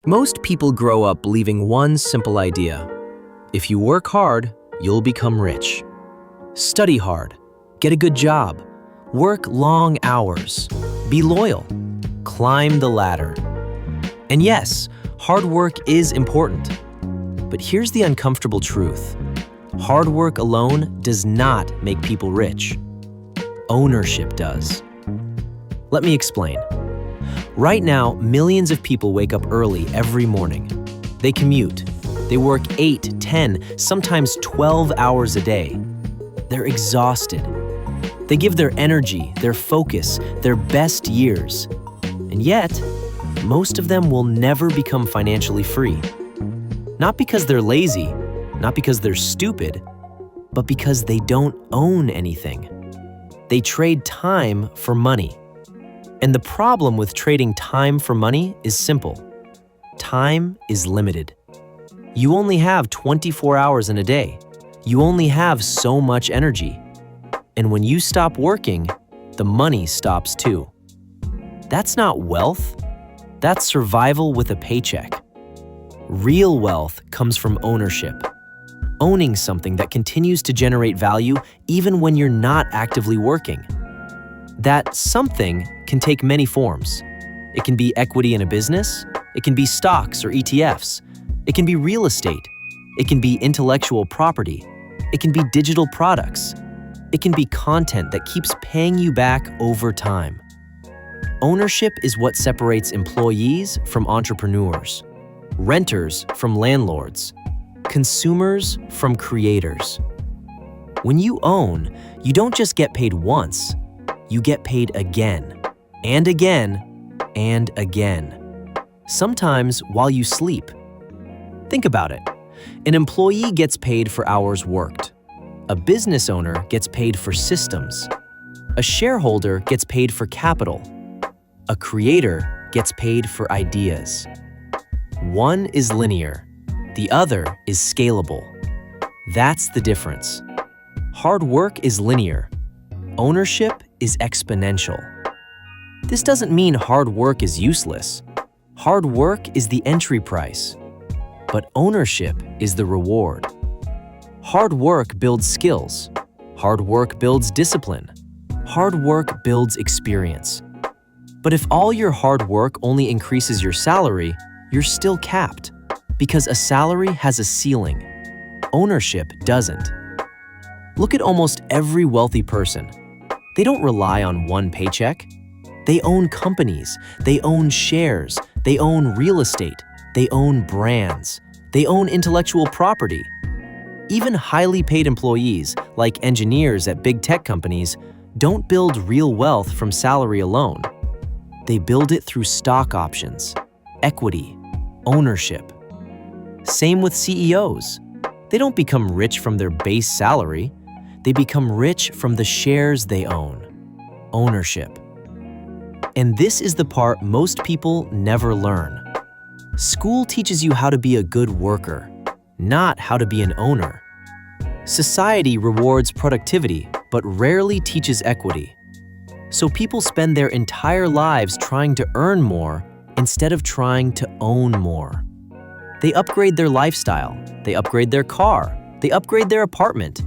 Most people grow up believing one simple idea. If you work hard, you'll become rich. Study hard, get a good job, work long hours, be loyal, climb the ladder. And yes, hard work is important. But here's the uncomfortable truth. Hard work alone does not make people rich. Ownership does. Let me explain. Right now, millions of people wake up early every morning. They commute. They work 8, 10, sometimes 12 hours a day. They're exhausted. They give their energy, their focus, their best years. And yet, most of them will never become financially free. Not because they're lazy, not because they're stupid, but because they don't own anything. They trade time for money. And the problem with trading time for money is simple. Time is limited. You only have 24 hours in a day. You only have so much energy. And when you stop working, the money stops too. That's not wealth. That's survival with a paycheck. Real wealth comes from ownership. Owning something that continues to generate value even when you're not actively working. That something can take many forms. It can be equity in a business. It can be stocks or ETFs. It can be real estate. It can be intellectual property. It can be digital products. It can be content that keeps paying you back over time. Ownership is what separates employees from entrepreneurs, renters from landlords, consumers from creators. When you own, you don't just get paid once, you get paid again, and again, and again. Sometimes while you sleep. Think about it. An employee gets paid for hours worked. A business owner gets paid for systems. A shareholder gets paid for capital. A creator gets paid for ideas. One is linear, the other is scalable. That's the difference. Hard work is linear. Ownership is exponential. This doesn't mean hard work is useless. Hard work is the entry price, but ownership is the reward. Hard work builds skills. Hard work builds discipline. Hard work builds experience. But if all your hard work only increases your salary, you're still capped, because a salary has a ceiling. Ownership doesn't. Look at almost every wealthy person. They don't rely on one paycheck. They own companies, they own shares, they own real estate, they own brands, they own intellectual property. Even highly paid employees, like engineers at big tech companies, don't build real wealth from salary alone. They build it through stock options, equity, ownership. Same with CEOs. They don't become rich from their base salary. They become rich from the shares they own, ownership. And this is the part most people never learn. School teaches you how to be a good worker, not how to be an owner. Society rewards productivity, but rarely teaches equity. So people spend their entire lives trying to earn more instead of trying to own more. They upgrade their lifestyle, they upgrade their car, they upgrade their apartment,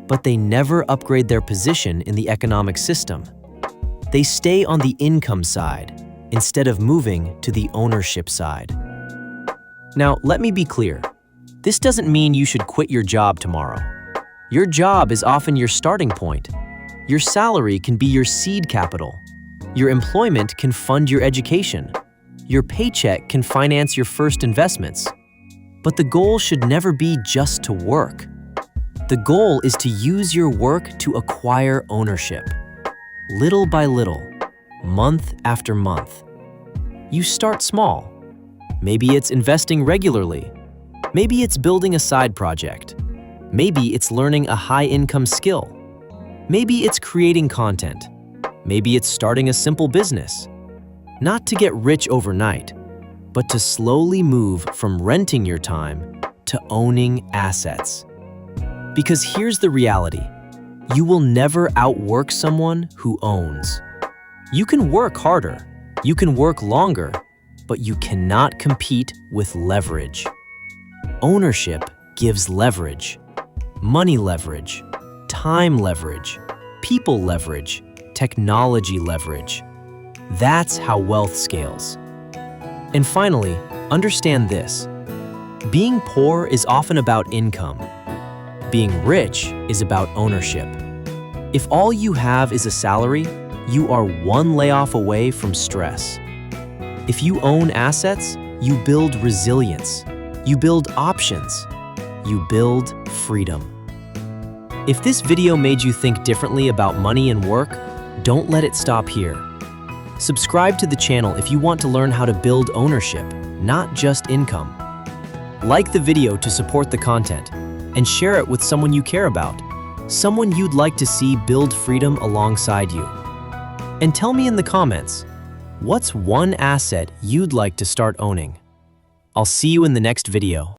but they never upgrade their position in the economic system. They stay on the income side instead of moving to the ownership side. Now, let me be clear. This doesn't mean you should quit your job tomorrow. Your job is often your starting point. Your salary can be your seed capital. Your employment can fund your education. Your paycheck can finance your first investments. But the goal should never be just to work. The goal is to use your work to acquire ownership. Little by little, month after month. You start small. Maybe it's investing regularly. Maybe it's building a side project. Maybe it's learning a high-income skill. Maybe it's creating content. Maybe it's starting a simple business. Not to get rich overnight, but to slowly move from renting your time to owning assets. Because here's the reality. You will never outwork someone who owns. You can work harder. You can work longer. but you cannot compete with leverage. Ownership gives leverage. Money leverage, time leverage, people leverage, technology leverage. That's how wealth scales. And finally, understand this. Being poor is often about income. Being rich is about ownership. If all you have is a salary, you are one layoff away from stress. If you own assets, you build resilience. You build options. You build freedom. If this video made you think differently about money and work, don't let it stop here. Subscribe to the channel if you want to learn how to build ownership, not just income. Like the video to support the content, and share it with someone you care about, someone you'd like to see build freedom alongside you. And tell me in the comments, what's one asset you'd like to start owning? I'll see you in the next video.